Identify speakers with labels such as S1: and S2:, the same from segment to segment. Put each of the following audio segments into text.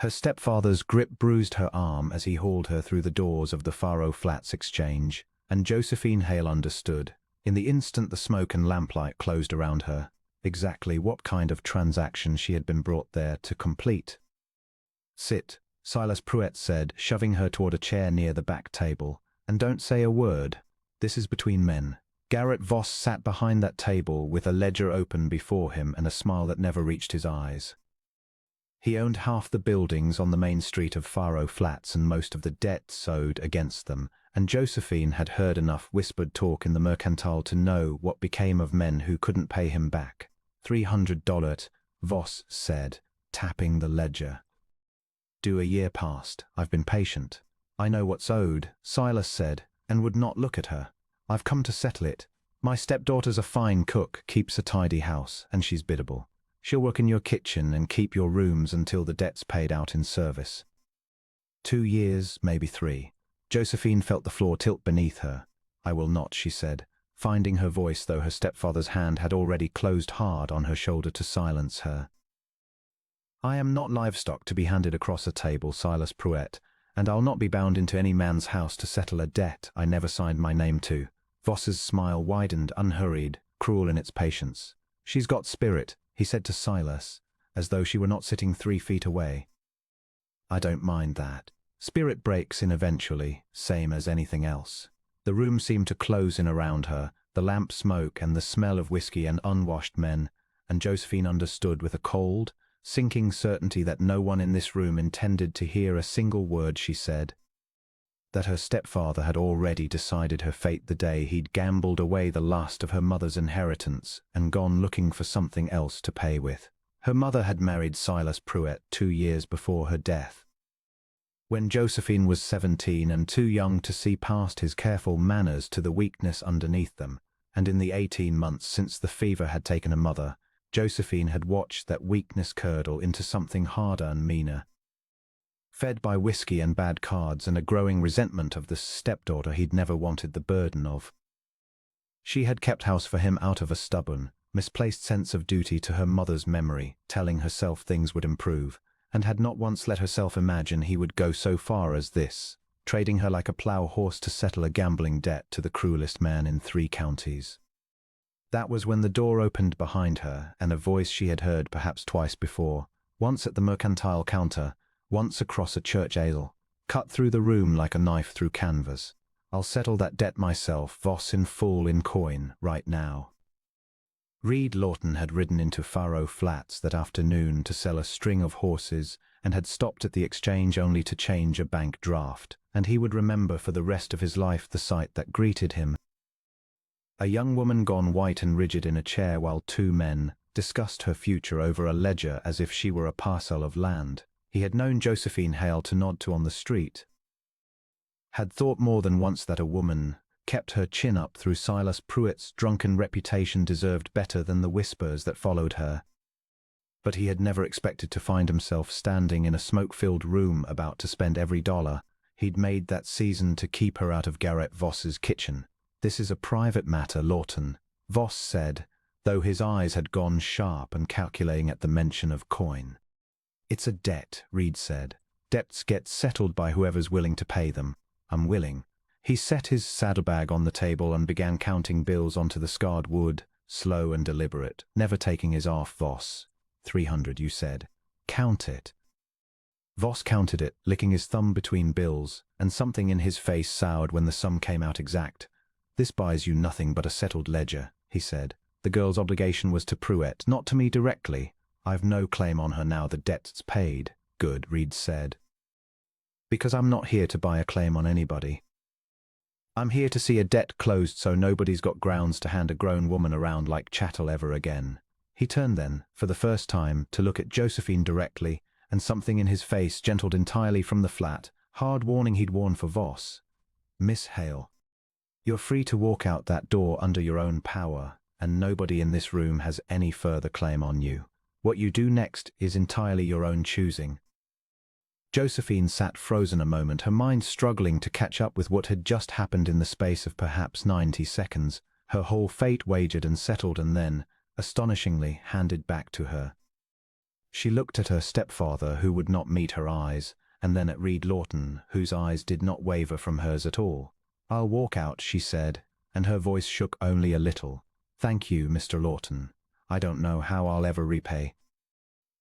S1: Her stepfather's grip bruised her arm as he hauled her through the doors of the Faro Flats exchange, and Josephine Hale understood, in the instant the smoke and lamplight closed around her, exactly what kind of transaction she had been brought there to complete. "Sit," Silas Pruett said, shoving her toward a chair near the back table, "and don't say a word. This is between men." Garrett Voss sat behind that table with a ledger open before him and a smile that never reached his eyes. He owned half the buildings on the main street of Faro Flats and most of the debts owed against them, and Josephine had heard enough whispered talk in the mercantile to know what became of men who couldn't pay him back. $300, Voss said, tapping the ledger. "A year passed. I've been patient. I know what's owed," Silas said, and would not look at her. "I've come to settle it. My stepdaughter's a fine cook, keeps a tidy house, and she's biddable. She'll work in your kitchen and keep your rooms until the debt's paid out in service." 2 years, maybe 3. Josephine felt the floor tilt beneath her. "I will not," she said, finding her voice though her stepfather's hand had already closed hard on her shoulder to silence her. "I am not livestock to be handed across a table, Silas Pruett, and I'll not be bound into any man's house to settle a debt I never signed my name to." Voss's smile widened, unhurried, cruel in its patience. "She's got spirit," he said to Silas, as though she were not sitting 3 feet away. "I don't mind that. Spirit breaks in eventually, same as anything else." The room seemed to close in around her, the lamp smoke and the smell of whiskey and unwashed men, and Josephine understood with a cold, sinking certainty that no one in this room intended to hear a single word she said. That her stepfather had already decided her fate the day he'd gambled away the last of her mother's inheritance and gone looking for something else to pay with. Her mother had married Silas Pruett 2 years before her death. When Josephine was 17 and too young to see past his careful manners to the weakness underneath them, and in the 18 months since the fever had taken her mother, Josephine had watched that weakness curdle into something harder and meaner. Fed by whiskey and bad cards and a growing resentment of the stepdaughter he'd never wanted the burden of. She had kept house for him out of a stubborn, misplaced sense of duty to her mother's memory, telling herself things would improve, and had not once let herself imagine he would go so far as this, trading her like a plough horse to settle a gambling debt to the cruelest man in 3 counties. That was when the door opened behind her, and a voice she had heard perhaps twice before, once at the mercantile counter, once across a church ale, cut through the room like a knife through canvas. "I'll settle that debt myself, Voss, in full in coin, right now." Reed Lawton had ridden into Faro Flats that afternoon to sell a string of horses and had stopped at the exchange only to change a bank draft, and he would remember for the rest of his life the sight that greeted him. A young woman gone white and rigid in a chair while 2 men discussed her future over a ledger as if she were a parcel of land he had known Josephine Hale to nod to on the street. Had thought more than once that a woman kept her chin up through Silas Pruett's drunken reputation deserved better than the whispers that followed her. But he had never expected to find himself standing in a smoke-filled room about to spend every dollar he'd made that season to keep her out of Garrett Voss's kitchen. "This is a private matter, Lawton," Voss said, though his eyes had gone sharp and calculating at the mention of coin. "It's a debt," Reed said. "Debts get settled by whoever's willing to pay them. I'm willing." He set his saddlebag on the table and began counting bills onto the scarred wood, slow and deliberate, never taking his eye off Voss. 300, you said. Count it." Voss counted it, licking his thumb between bills, and something in his face soured when the sum came out exact. "This buys you nothing but a settled ledger," he said. "The girl's obligation was to Pruett, not to me directly. I've no claim on her now the debt's paid." "Good," Reed said. "Because I'm not here to buy a claim on anybody. I'm here to see a debt closed so nobody's got grounds to hand a grown woman around like chattel ever again." He turned then, for the first time, to look at Josephine directly, and something in his face gentled entirely from the flat, hard warning he'd worn for Voss. "Miss Hale, you're free to walk out that door under your own power, and nobody in this room has any further claim on you. What you do next is entirely your own choosing." Josephine sat frozen a moment, her mind struggling to catch up with what had just happened in the space of perhaps 90 seconds, her whole fate wagered and settled and then, astonishingly, handed back to her. She looked at her stepfather, who would not meet her eyes, and then at Reed Lawton, whose eyes did not waver from hers at all. "I'll walk out," she said, and her voice shook only a little. "Thank you, Mr. Lawton. I don't know how I'll ever repay."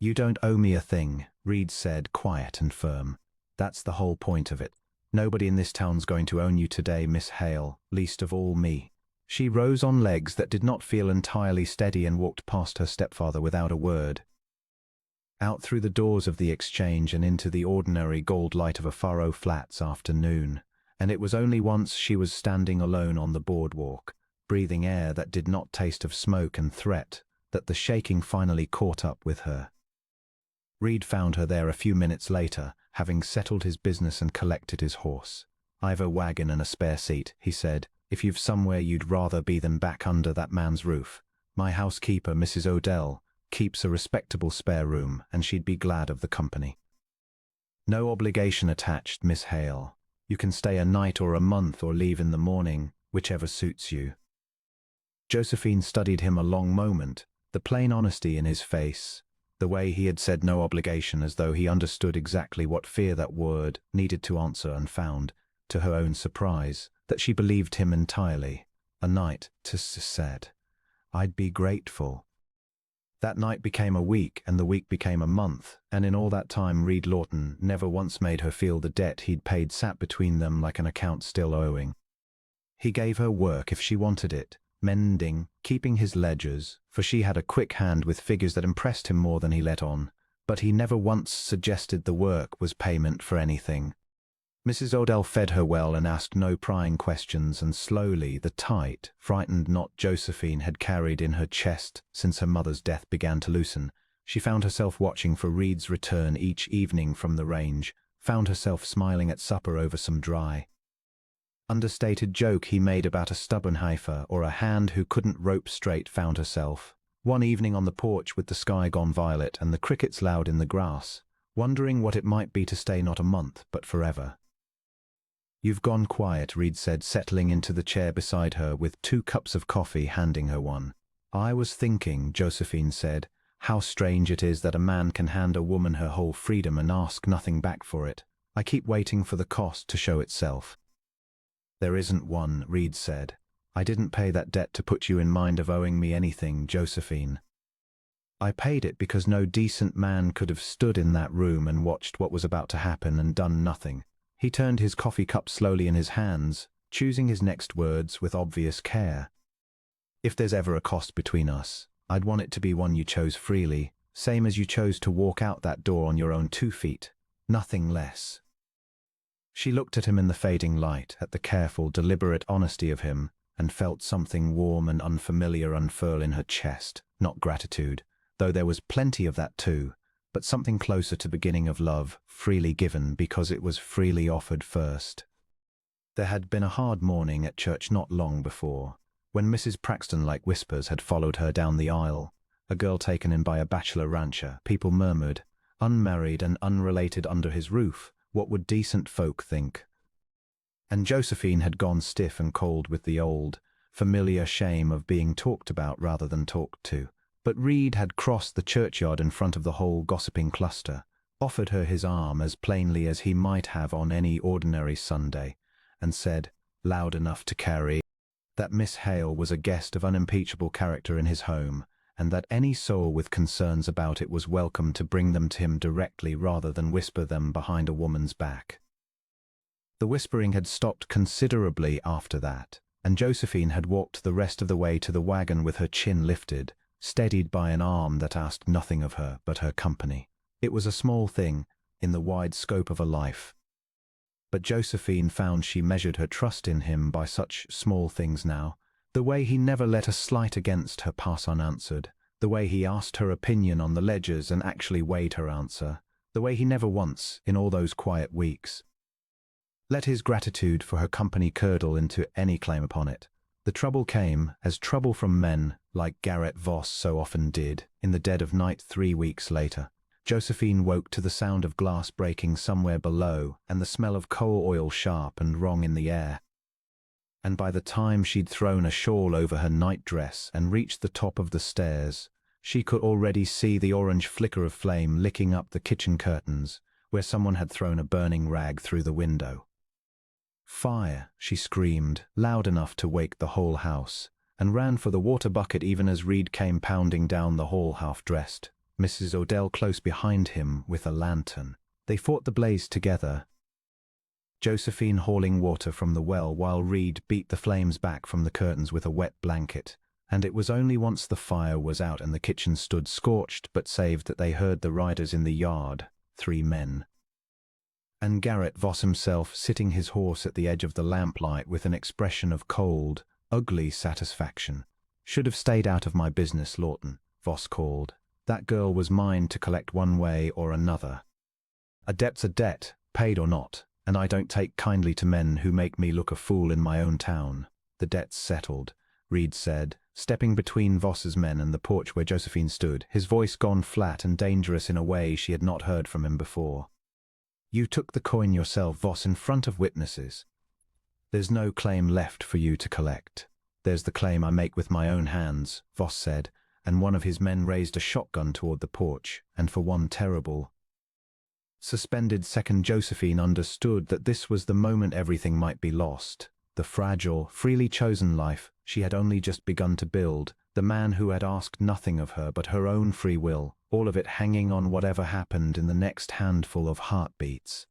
S1: "You don't owe me a thing," Reed said, quiet and firm. "That's the whole point of it. Nobody in this town's going to own you today, Miss Hale, least of all me." She rose on legs that did not feel entirely steady and walked past her stepfather without a word. Out through the doors of the exchange and into the ordinary gold light of a Faro Flats afternoon, and it was only once she was standing alone on the boardwalk, breathing air that did not taste of smoke and threat, that the shaking finally caught up with her. Reed found her there a few minutes later, having settled his business and collected his horse. "I've a wagon and a spare seat," he said, "if you've somewhere you'd rather be than back under that man's roof. My housekeeper, Mrs. Odell, keeps a respectable spare room, and she'd be glad of the company." "No obligation attached, Miss Hale. You can stay a night or a month or leave in the morning, whichever suits you." Josephine studied him a long moment, the plain honesty in his face, the way he had said no obligation, as though he understood exactly what fear that word needed to answer, and found, to her own surprise, that she believed him entirely. "A night," said. "I'd be grateful." That night became a week, and the week became a month, and in all that time Reed Lawton never once made her feel the debt he'd paid sat between them like an account still owing. He gave her work if she wanted it, mending, keeping his ledgers, for she had a quick hand with figures that impressed him more than he let on, but he never once suggested the work was payment for anything. Mrs. Odell fed her well and asked no prying questions, and slowly the tight, frightened knot Josephine had carried in her chest since her mother's death began to loosen. She found herself watching for Reed's return each evening from the range, found herself smiling at supper over some dry, understated joke he made about a stubborn heifer or a hand who couldn't rope straight, found herself, one evening on the porch with the sky gone violet and the crickets loud in the grass, wondering what it might be to stay not a month, but forever. "You've gone quiet," Reed said, settling into the chair beside her with 2 cups of coffee, handing her one. "I was thinking," Josephine said, "how strange it is that a man can hand a woman her whole freedom and ask nothing back for it. I keep waiting for the cost to show itself." "There isn't one," Reed said. "I didn't pay that debt to put you in mind of owing me anything, Josephine. I paid it because no decent man could have stood in that room and watched what was about to happen and done nothing." He turned his coffee cup slowly in his hands, choosing his next words with obvious care. "If there's ever a cost between us, I'd want it to be one you chose freely, same as you chose to walk out that door on your own 2 feet, nothing less." She looked at him in the fading light, at the careful, deliberate honesty of him, and felt something warm and unfamiliar unfurl in her chest, not gratitude, though there was plenty of that too, but something closer to beginning of love, freely given because it was freely offered first. There had been a hard morning at church not long before, when Mrs. Praxton, like whispers, had followed her down the aisle, a girl taken in by a bachelor rancher. People murmured, unmarried and unrelated under his roof, what would decent folk think? And Josephine had gone stiff and cold with the old, familiar shame of being talked about rather than talked to. But Reed had crossed the churchyard in front of the whole gossiping cluster, offered her his arm as plainly as he might have on any ordinary Sunday, and said, loud enough to carry, that Miss Hale was a guest of unimpeachable character in his home, and that any soul with concerns about it was welcome to bring them to him directly rather than whisper them behind a woman's back. The whispering had stopped considerably after that, and Josephine had walked the rest of the way to the wagon with her chin lifted, steadied by an arm that asked nothing of her but her company. It was a small thing in the wide scope of a life, but Josephine found she measured her trust in him by such small things now, the way he never let a slight against her pass unanswered, the way he asked her opinion on the ledgers and actually weighed her answer, the way he never once, in all those quiet weeks, let his gratitude for her company curdle into any claim upon it. The trouble came, as trouble from men, like Garrett Voss so often did, in the dead of night 3 weeks later. Josephine woke to the sound of glass breaking somewhere below and the smell of coal oil sharp and wrong in the air. And by the time she'd thrown a shawl over her nightdress and reached the top of the stairs, She could already see the orange flicker of flame licking up the kitchen curtains, where someone had thrown a burning rag through the window. "Fire!" she screamed, loud enough to wake the whole house, and ran for the water bucket even as Reed came pounding down the hall half-dressed, Mrs. Odell close behind him with a lantern. They fought the blaze together, Josephine hauling water from the well while Reed beat the flames back from the curtains with a wet blanket. And it was only once the fire was out and the kitchen stood scorched but saved that they heard the riders in the yard, 3 men. And Garrett Voss himself sitting his horse at the edge of the lamplight with an expression of cold, ugly satisfaction. "Should have stayed out of my business, Lawton," Voss called. "That girl was mine to collect one way or another. A debt's a debt, paid or not, and I don't take kindly to men who make me look a fool in my own town. The debt's settled," Reed said, stepping between Voss's men and the porch where Josephine stood, his voice gone flat and dangerous in a way she had not heard from him before. "You took the coin yourself, Voss, in front of witnesses. There's no claim left for you to collect. There's the claim I make with my own hands," Voss said, and one of his men raised a shotgun toward the porch, and for one terrible, suspended second Josephine understood that this was the moment everything might be lost. The fragile, freely chosen life she had only just begun to build, the man who had asked nothing of her but her own free will, all of it hanging on whatever happened in the next handful of heartbeats.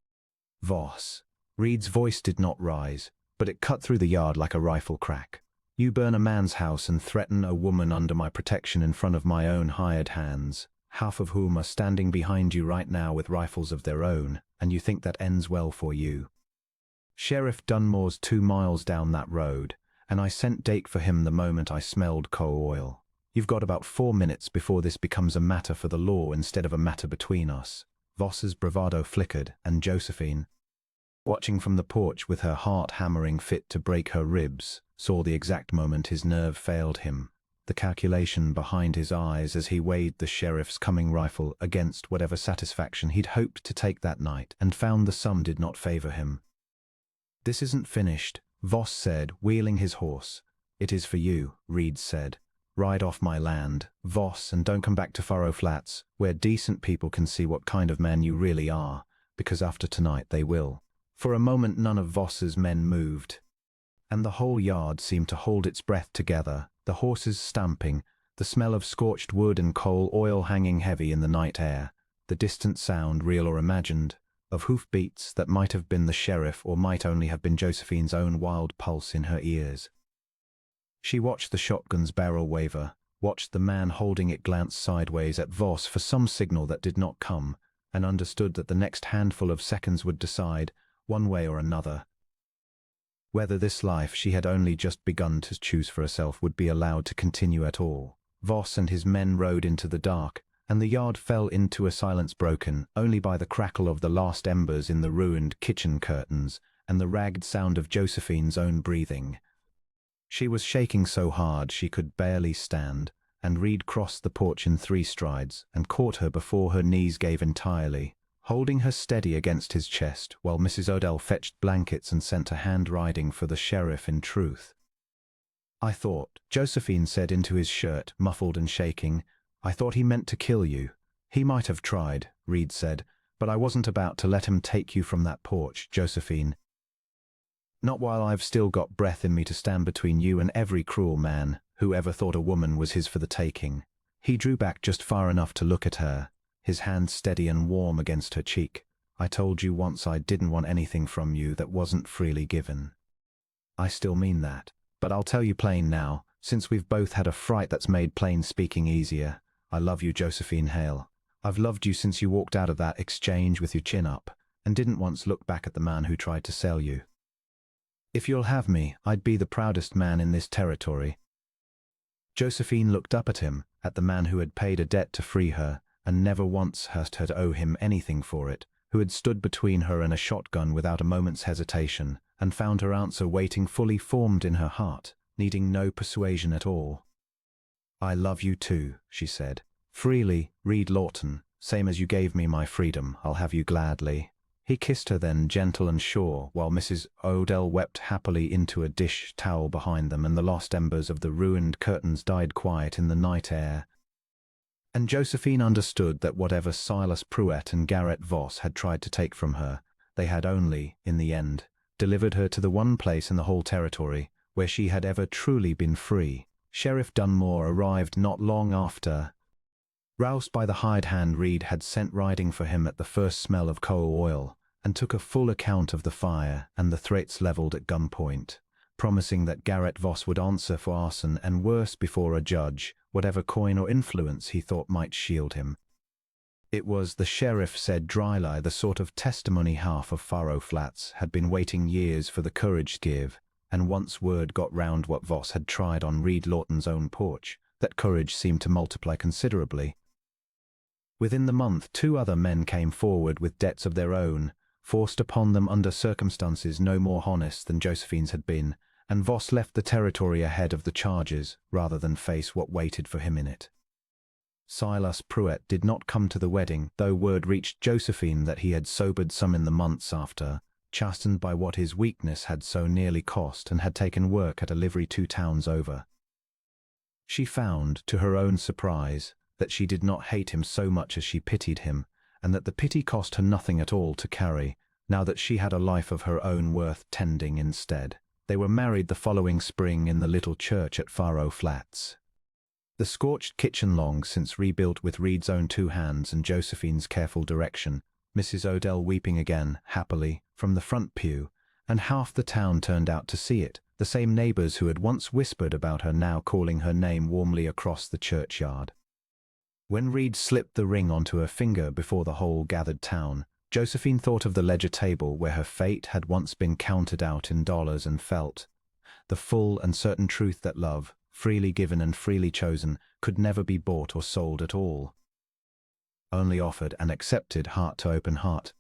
S1: "Voss." Reed's voice did not rise, but it cut through the yard like a rifle crack. "You burn a man's house and threaten a woman under my protection in front of my own hired hands, half of whom are standing behind you right now with rifles of their own, and you think that ends well for you. Sheriff Dunmore's 2 miles down that road, and I sent Dake for him the moment I smelled coal oil. You've got about 4 minutes before this becomes a matter for the law instead of a matter between us." Voss's bravado flickered, and Josephine, watching from the porch with her heart hammering fit to break her ribs, saw the exact moment his nerve failed him, the calculation behind his eyes as he weighed the sheriff's coming rifle against whatever satisfaction he'd hoped to take that night, and found the sum did not favor him. "This isn't finished," Voss said, wheeling his horse. "It is for you," Reed said. "Ride off my land, Voss, and don't come back to Furrow Flats, where decent people can see what kind of man you really are, because after tonight they will." For a moment none of Voss's men moved, and the whole yard seemed to hold its breath together, the horses stamping, the smell of scorched wood and coal oil hanging heavy in the night air, the distant sound, real or imagined, of hoofbeats that might have been the sheriff or might only have been Josephine's own wild pulse in her ears. She watched the shotgun's barrel waver, watched the man holding it glance sideways at Voss for some signal that did not come, and understood that the next handful of seconds would decide, one way or another, whether this life she had only just begun to choose for herself would be allowed to continue at all. Voss and his men rode into the dark, and the yard fell into a silence broken only by the crackle of the last embers in the ruined kitchen curtains and the ragged sound of Josephine's own breathing. She was shaking so hard she could barely stand, and Reed crossed the porch in 3 strides and caught her before her knees gave entirely, holding her steady against his chest while Mrs. Odell fetched blankets and sent a hand riding for the sheriff in truth. "I thought," Josephine said into his shirt, muffled and shaking, "I thought he meant to kill you." "He might have tried," Reed said, "but I wasn't about to let him take you from that porch, Josephine. Not while I've still got breath in me to stand between you and every cruel man who ever thought a woman was his for the taking." He drew back just far enough to look at her, his hand steady and warm against her cheek. "I told you once I didn't want anything from you that wasn't freely given. I still mean that, but I'll tell you plain now, since we've both had a fright that's made plain speaking easier. I love you, Josephine Hale. I've loved you since you walked out of that exchange with your chin up, and didn't once look back at the man who tried to sell you. If you'll have me, I'd be the proudest man in this territory." Josephine looked up at him, at the man who had paid a debt to free her, and never once asked her to owe him anything for it, who had stood between her and a shotgun without a moment's hesitation, and found her answer waiting fully formed in her heart, needing no persuasion at all. "I love you too," she said. "Freely, Reed Lawton, same as you gave me my freedom, I'll have you gladly." He kissed her then, gentle and sure, while Mrs. Odell wept happily into a dish towel behind them, and the lost embers of the ruined curtains died quiet in the night air. And Josephine understood that whatever Silas Pruett and Garrett Voss had tried to take from her, they had only, in the end, delivered her to the one place in the whole territory where she had ever truly been free. Sheriff Dunmore arrived not long after. Roused by the hired hand Reed had sent riding for him at the first smell of coal oil, and took a full account of the fire and the threats levelled at gunpoint, promising that Garrett Voss would answer for arson and worse before a judge, whatever coin or influence he thought might shield him. It was, the sheriff said dryly, the sort of testimony half of Faro Flats had been waiting years for the courage to give, and once word got round what Voss had tried on Reed Lawton's own porch, that courage seemed to multiply considerably. Within the month, 2 other men came forward with debts of their own, forced upon them under circumstances no more honest than Josephine's had been, and Voss left the territory ahead of the charges rather than face what waited for him in it. Silas Pruett did not come to the wedding, though word reached Josephine that he had sobered some in the months after, chastened by what his weakness had so nearly cost, and had taken work at a livery 2 towns over. She found, to her own surprise, that she did not hate him so much as she pitied him, and that the pity cost her nothing at all to carry, now that she had a life of her own worth tending instead. They were married the following spring in the little church at Faro Flats. The scorched kitchen, long since rebuilt with Reed's own 2 hands and Josephine's careful direction, Mrs. Odell weeping again, happily, from the front pew, and half the town turned out to see it, the same neighbours who had once whispered about her now calling her name warmly across the churchyard. When Reed slipped the ring onto her finger before the whole gathered town, Josephine thought of the ledger table where her fate had once been counted out in dollars, and felt the full and certain truth that love, freely given and freely chosen, could never be bought or sold at all. Only offered and accepted heart to open heart.